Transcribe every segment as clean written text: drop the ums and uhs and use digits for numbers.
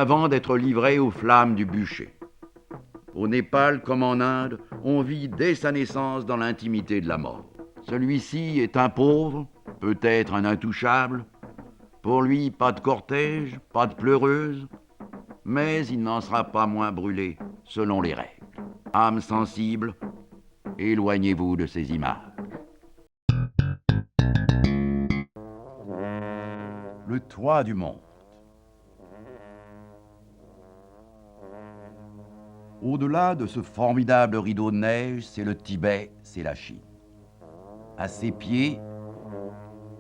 avant d'être livré aux flammes du bûcher. Au Népal, comme en Inde, on vit dès sa naissance dans l'intimité de la mort. Celui-ci est un pauvre, peut-être un intouchable. Pour lui, pas de cortège, pas de pleureuse, mais il n'en sera pas moins brûlé selon les règles. Âme sensible, éloignez-vous de ces images. Le toit du monde. Au-delà de ce formidable rideau de neige, c'est le Tibet, c'est la Chine. À ses pieds,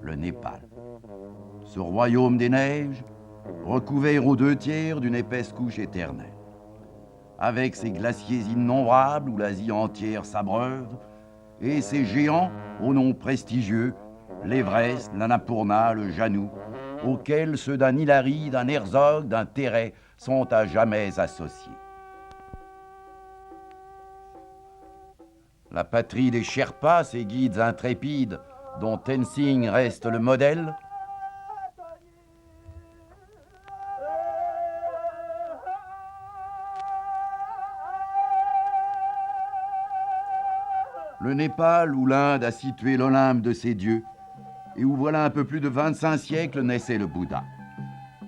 le Népal. Ce royaume des neiges, recouvert aux 2/3 d'une épaisse couche éternelle. Avec ses glaciers innombrables où l'Asie entière s'abreuve, et ses géants aux noms prestigieux, l'Everest, l'Annapurna, le Janu, auxquels ceux d'un Hilary, d'un Herzog, d'un Terray sont à jamais associés. La patrie des Sherpas, ces guides intrépides, dont Tenzing reste le modèle, le Népal, où l'Inde a situé l'Olympe de ses dieux, et où voilà un peu plus de 25 siècles naissait le Bouddha.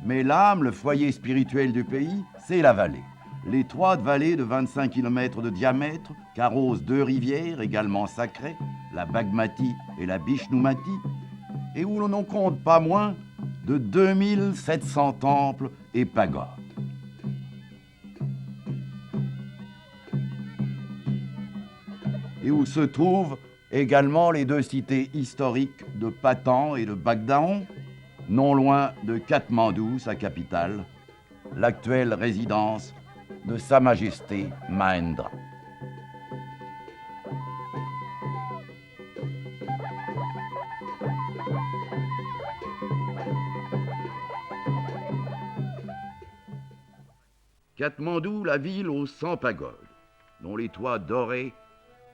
Mais l'âme, le foyer spirituel du pays, c'est la vallée. L'étroite vallée de 25 km de diamètre qu'arrosent 2 rivières également sacrées, la Bagmati et la Bishnumati, et où l'on n'en compte pas moins de 2700 temples et pagodes. Et où se trouvent également les 2 cités historiques de Patan et de Bagdaon, non loin de Katmandou, sa capitale, l'actuelle résidence de Sa Majesté Mahendra. Katmandou, la ville aux 100 pagodes, dont les toits dorés,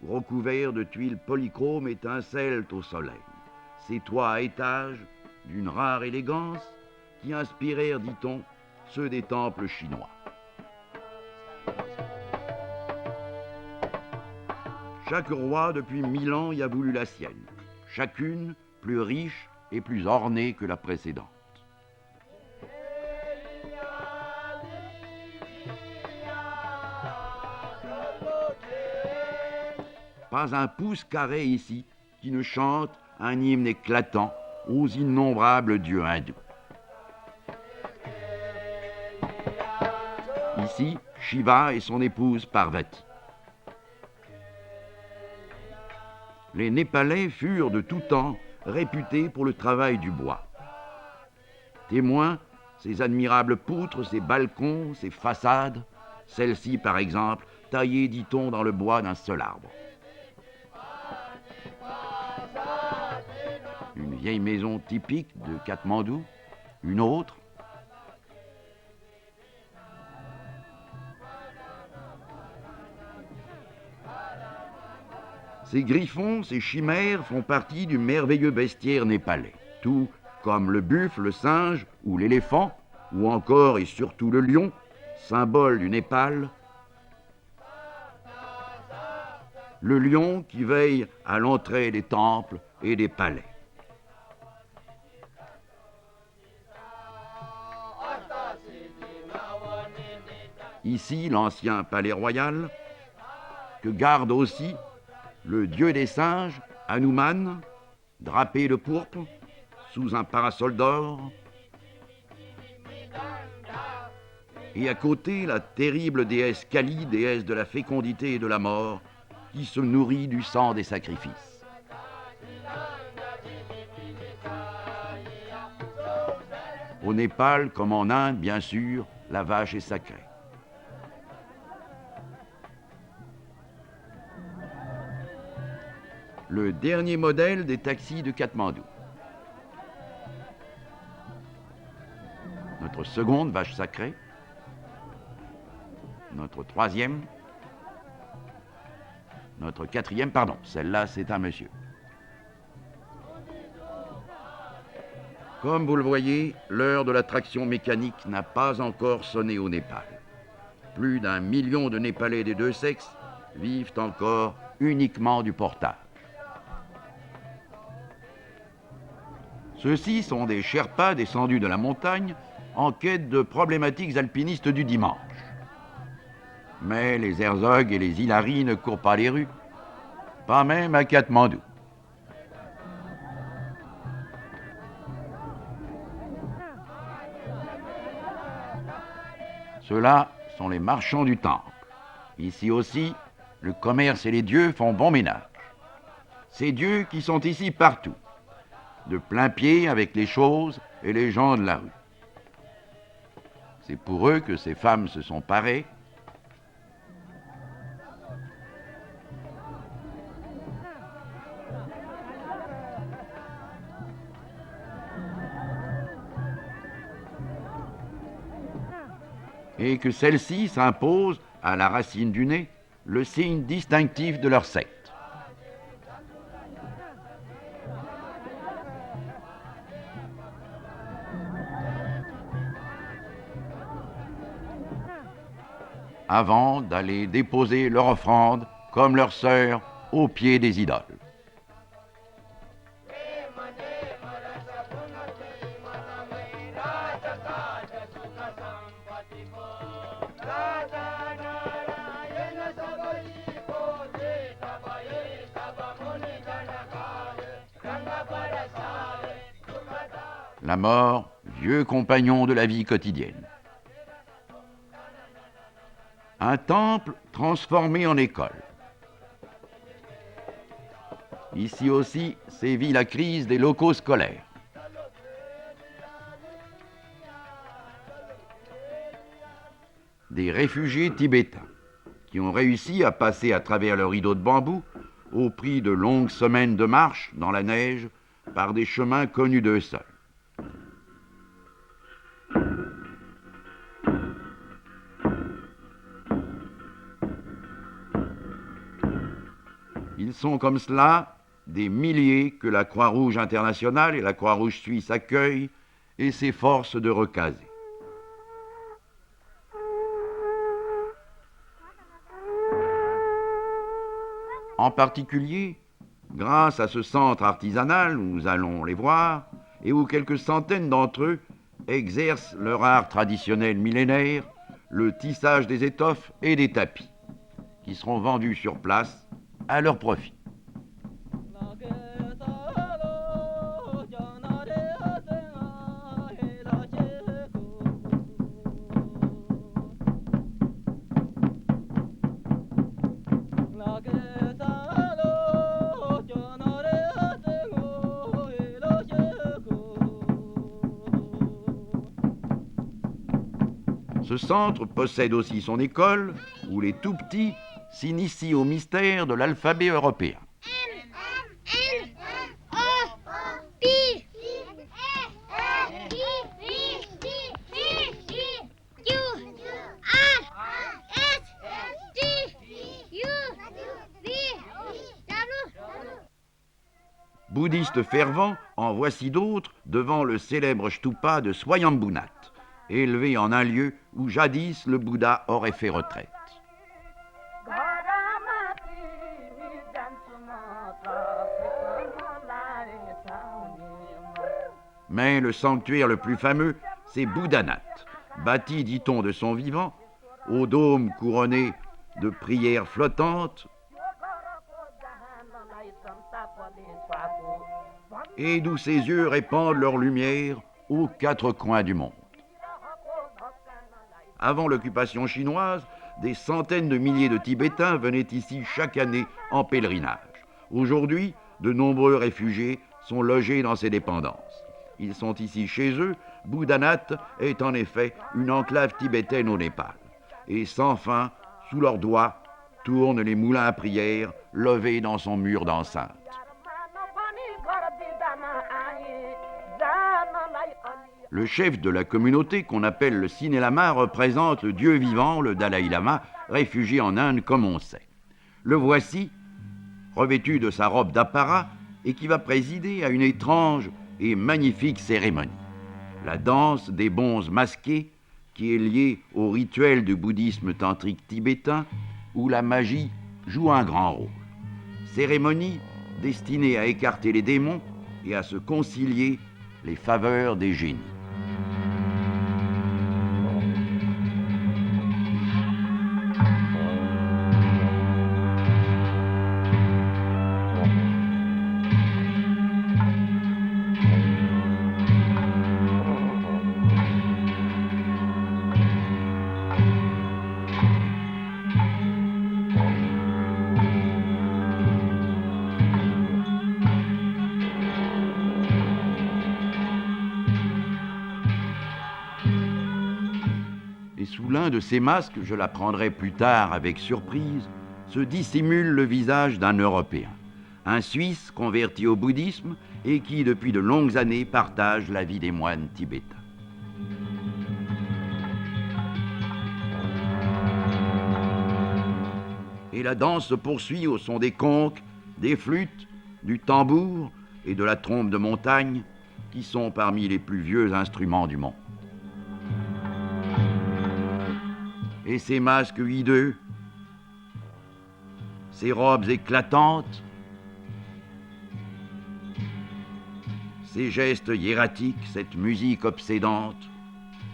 recouverts de tuiles polychromes, étincellent au soleil. Ces toits à étages, d'une rare élégance, qui inspirèrent, dit-on, ceux des temples chinois. Chaque roi, depuis 1000 ans, y a voulu la sienne, chacune plus riche et plus ornée que la précédente. Pas un pouce carré ici qui ne chante un hymne éclatant aux innombrables dieux hindous. Ici, Shiva et son épouse Parvati. Les Népalais furent de tout temps réputés pour le travail du bois. Témoin, ces admirables poutres, ces balcons, ces façades, celle-ci par exemple, taillée, dit-on, dans le bois d'un seul arbre. Une vieille maison typique de Katmandou, une autre. Ces griffons, ces chimères font partie du merveilleux bestiaire népalais, tout comme le buffle, le singe ou l'éléphant, ou encore et surtout le lion, symbole du Népal. Le lion qui veille à l'entrée des temples et des palais. Ici, l'ancien palais royal, que garde aussi le dieu des singes, Hanuman, drapé de pourpre, sous un parasol d'or. Et à côté, la terrible déesse Kali, déesse de la fécondité et de la mort, qui se nourrit du sang des sacrifices. Au Népal, comme en Inde, bien sûr, la vache est sacrée. Le dernier modèle des taxis de Katmandou. Notre seconde vache sacrée. Notre troisième. Notre quatrième, pardon, celle-là c'est un monsieur. Comme vous le voyez, l'heure de la traction mécanique n'a pas encore sonné au Népal. Plus d'1 million de Népalais des deux sexes vivent encore uniquement du portage. Ceux-ci sont des Sherpas descendus de la montagne en quête de problématiques alpinistes du dimanche. Mais les Herzog et les Hilary ne courent pas les rues, pas même à Katmandou. Ceux-là sont les marchands du temple. Ici aussi, le commerce et les dieux font bon ménage. Ces dieux qui sont ici partout, de plein pied avec les choses et les gens de la rue. C'est pour eux que ces femmes se sont parées. Et que celles-ci s'imposent, à la racine du nez, le signe distinctif de leur secte. Avant d'aller déposer leur offrande, comme leurs sœurs, aux pieds des idoles. La mort, vieux compagnon de la vie quotidienne. Un temple transformé en école. Ici aussi sévit la crise des locaux scolaires. Des réfugiés tibétains qui ont réussi à passer à travers le rideau de bambou au prix de longues semaines de marche dans la neige par des chemins connus d'eux seuls. Ils sont comme cela des milliers que la Croix-Rouge internationale et la Croix-Rouge suisse accueillent et s'efforcent de recaser. En particulier, grâce à ce centre artisanal où nous allons les voir et où quelques centaines d'entre eux exercent leur art traditionnel millénaire, le tissage des étoffes et des tapis, qui seront vendus sur place à leur profit. Ce centre possède aussi son école, où les tout-petits s'initient au mystère de l'alphabet européen. Bouddhistes fervents, en voici d'autres devant le célèbre stupa de Swayambhunath, élevé en un lieu où jadis le Bouddha aurait fait retraite. Mais le sanctuaire le plus fameux, c'est Bouddhanath, bâti, dit-on, de son vivant, au dôme couronné de prières flottantes et d'où ses yeux répandent leur lumière aux quatre coins du monde. Avant l'occupation chinoise, des centaines de milliers de Tibétains venaient ici chaque année en pèlerinage. Aujourd'hui, de nombreux réfugiés sont logés dans ces dépendances. Ils sont ici chez eux. Bouddhanath est en effet une enclave tibétaine au Népal. Et sans fin, sous leurs doigts, tournent les moulins à prière levés dans son mur d'enceinte. Le chef de la communauté, qu'on appelle le Ciné Lama, représente le Dieu vivant, le Dalai Lama, réfugié en Inde comme on sait. Le voici, revêtu de sa robe d'apparat, et qui va présider à une étrange et magnifique cérémonie. La danse des bonzes masqués, qui est liée au rituel du bouddhisme tantrique tibétain, où la magie joue un grand rôle. Cérémonie destinée à écarter les démons et à se concilier les faveurs des génies. Et sous l'un de ces masques, je l'apprendrai plus tard avec surprise, se dissimule le visage d'un Européen, un Suisse converti au bouddhisme et qui, depuis de longues années, partage la vie des moines tibétains. Et la danse se poursuit au son des conques, des flûtes, du tambour et de la trompe de montagne, qui sont parmi les plus vieux instruments du monde. Et ces masques hideux, ces robes éclatantes, ces gestes hiératiques, cette musique obsédante,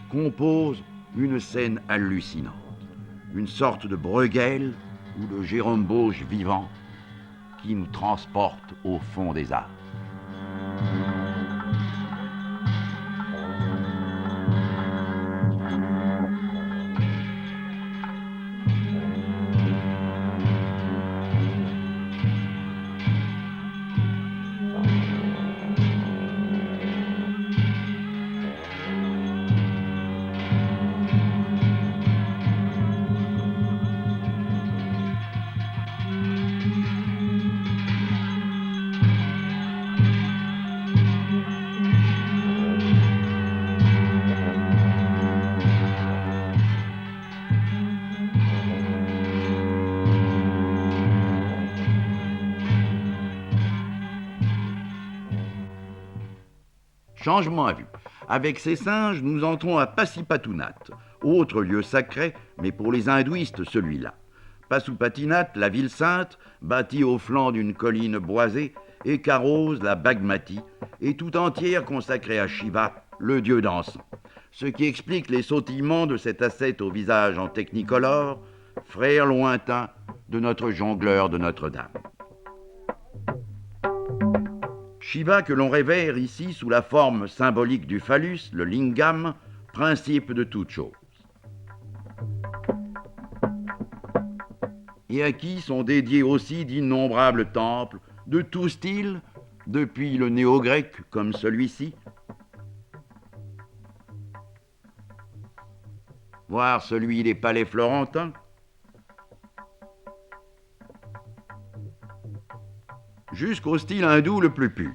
composent une scène hallucinante, une sorte de Bruegel ou de Jérôme Bosch vivant qui nous transporte au fond des arts. Changement à vue. Avec ces singes, nous entrons à Pasupatinat, autre lieu sacré, mais pour les hindouistes celui-là. Pasupatinat, la ville sainte, bâtie au flanc d'une colline boisée, et qu'arrose la Bagmati, et tout entière consacrée à Shiva, le dieu d'encens. Ce qui explique les sautillements de cet ascète au visage en technicolore, frère lointain de notre jongleur de Notre-Dame. Shiva que l'on révère ici sous la forme symbolique du phallus, le lingam, principe de toute chose. Et à qui sont dédiés aussi d'innombrables temples, de tout style, depuis le néo-grec comme celui-ci. Voir celui des palais florentins. Jusqu'au style hindou le plus pur.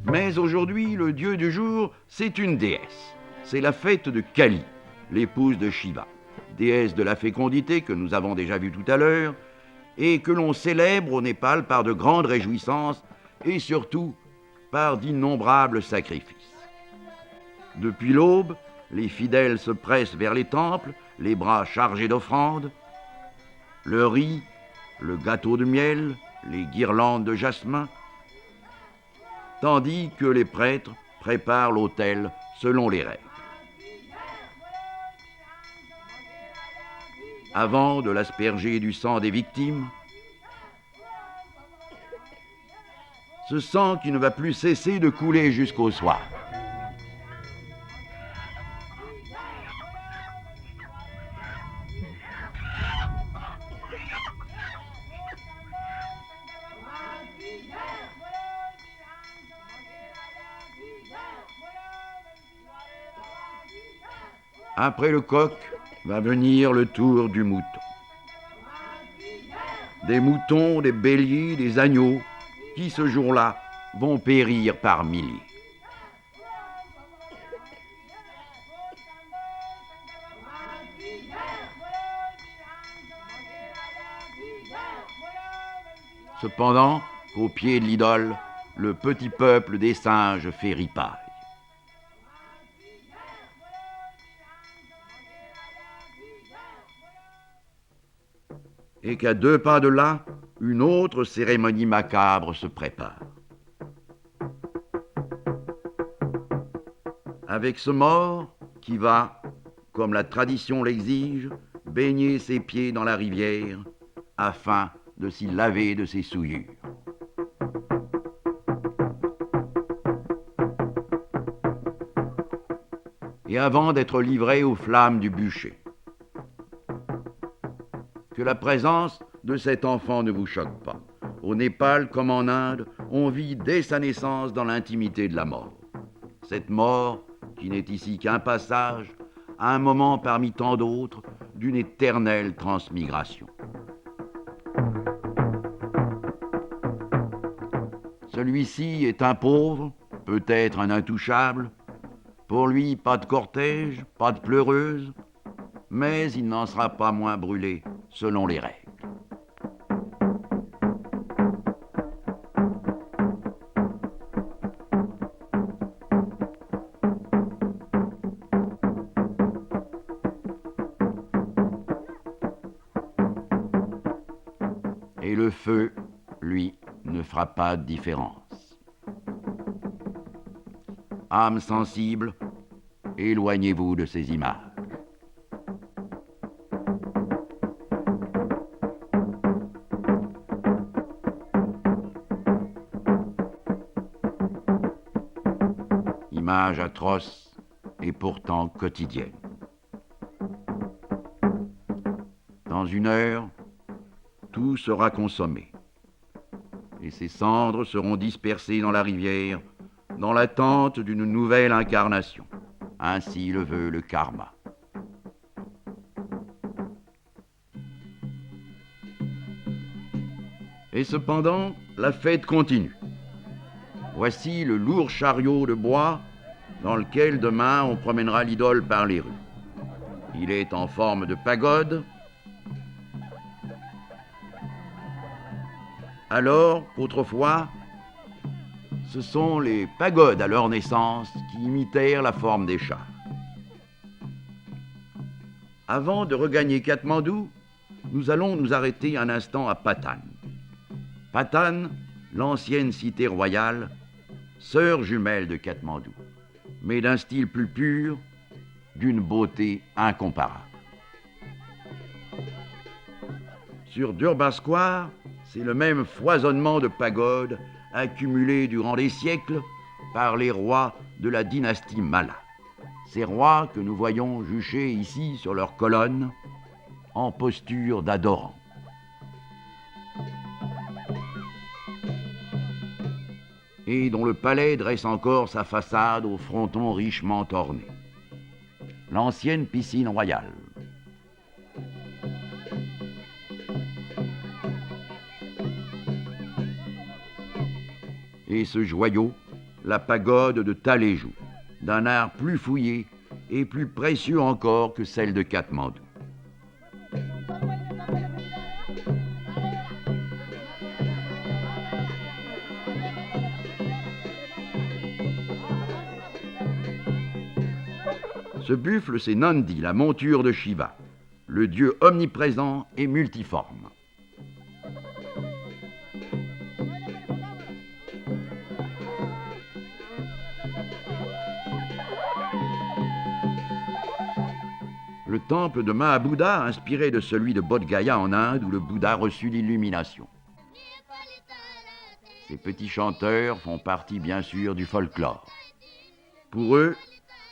Mais aujourd'hui, le dieu du jour, c'est une déesse. C'est la fête de Kali, l'épouse de Shiva, déesse de la fécondité que nous avons déjà vue tout à l'heure, et que l'on célèbre au Népal par de grandes réjouissances et surtout par d'innombrables sacrifices. Depuis l'aube, les fidèles se pressent vers les temples, les bras chargés d'offrandes, le riz, le gâteau de miel, les guirlandes de jasmin, tandis que les prêtres préparent l'autel selon les règles. Avant de l'asperger du sang des victimes, ce sang qui ne va plus cesser de couler jusqu'au soir. Après le coq va venir le tour du mouton. Des moutons, des béliers, des agneaux, qui ce jour-là vont périr par milliers. Cependant, qu'au pied de l'idole, le petit peuple des singes fait ripaille. Et qu'à 2 pas de là, une autre cérémonie macabre se prépare. Avec ce mort qui va, comme la tradition l'exige, baigner ses pieds dans la rivière afin de s'y laver de ses souillures. Et avant d'être livré aux flammes du bûcher. Que la présence de cet enfant ne vous choque pas. Au Népal, comme en Inde, on vit dès sa naissance dans l'intimité de la mort. Cette mort, qui n'est ici qu'un passage, à un moment parmi tant d'autres, d'une éternelle transmigration. Celui-ci est un pauvre, peut-être un intouchable. Pour lui, pas de cortège, pas de pleureuse, mais il n'en sera pas moins brûlé selon les règles. Et le feu, lui, ne fera pas de différence. Âme sensible, éloignez-vous de ces images. Images atroces et pourtant quotidiennes. Dans 1 heure, tout sera consommé. Et ces cendres seront dispersées dans la rivière, dans l'attente d'une nouvelle incarnation. Ainsi le veut le karma. Et cependant, la fête continue. Voici le lourd chariot de bois dans lequel demain on promènera l'idole par les rues. Il est en forme de pagode, alors qu'autrefois, ce sont les pagodes à leur naissance qui imitèrent la forme des chars. Avant de regagner Katmandou, nous allons nous arrêter un instant à Patan. Patan, l'ancienne cité royale, sœur jumelle de Katmandou, mais d'un style plus pur, d'une beauté incomparable. Sur Durbar Square, c'est le même foisonnement de pagodes accumulés durant des siècles par les rois de la dynastie Malla. Ces rois que nous voyons juchés ici sur leurs colonnes en posture d'adorants. Et dont le palais dresse encore sa façade au fronton richement orné. L'ancienne piscine royale. Et ce joyau, la pagode de Taléjou, d'un art plus fouillé et plus précieux encore que celle de Katmandou. Ce buffle, c'est Nandi, la monture de Shiva, le dieu omniprésent et multiforme. Le temple de Mahabouddha, inspiré de celui de Bodh Gaya en Inde, où le Bouddha reçut l'illumination. Ces petits chanteurs font partie bien sûr du folklore. Pour eux,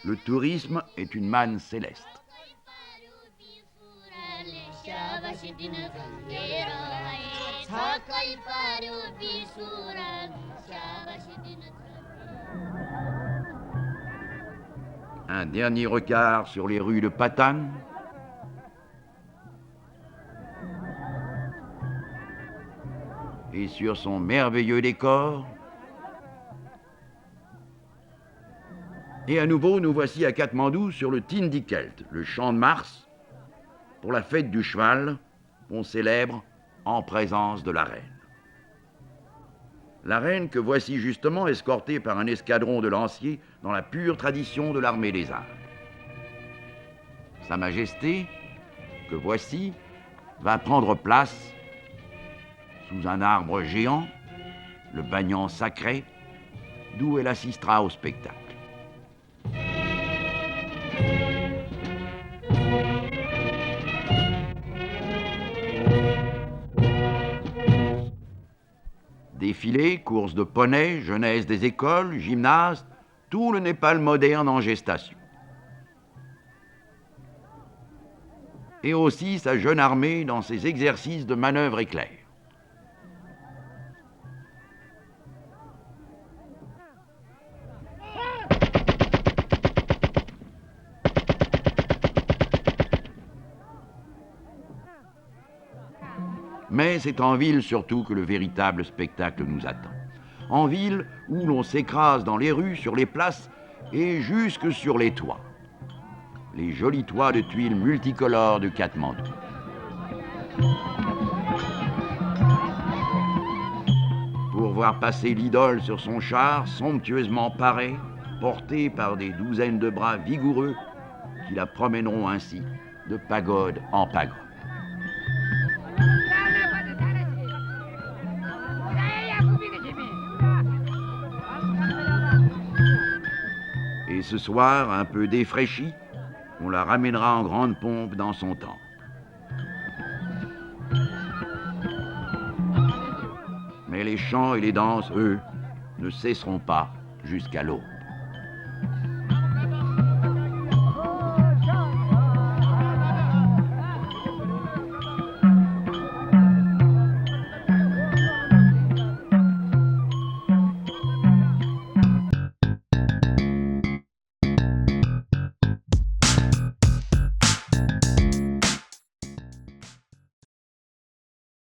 le tourisme est une manne céleste. Un dernier regard sur les rues de Patan. Et sur son merveilleux décor. Et à nouveau, nous voici à Katmandou sur le Tindikelt, le champ de Mars, pour la fête du cheval qu'on célèbre en présence de la reine. La reine que voici justement escortée par un escadron de lanciers dans la pure tradition de l'armée des Indes. Sa Majesté, que voici, va prendre place sous un arbre géant, le banyan sacré, d'où elle assistera au spectacle. Défilés, courses de poneys, jeunesse des écoles, gymnaste, tout le Népal moderne en gestation. Et aussi sa jeune armée dans ses exercices de manœuvre éclair. Mais c'est en ville surtout que le véritable spectacle nous attend. En ville où l'on s'écrase dans les rues, sur les places et jusque sur les toits. Les jolis toits de tuiles multicolores du Katmandou. Pour voir passer l'idole sur son char, somptueusement paré, porté par des douzaines de bras vigoureux qui la promèneront ainsi de pagode en pagode. Et ce soir, un peu défraîchie, on la ramènera en grande pompe dans son temple. Mais les chants et les danses, eux, ne cesseront pas jusqu'à l'aube.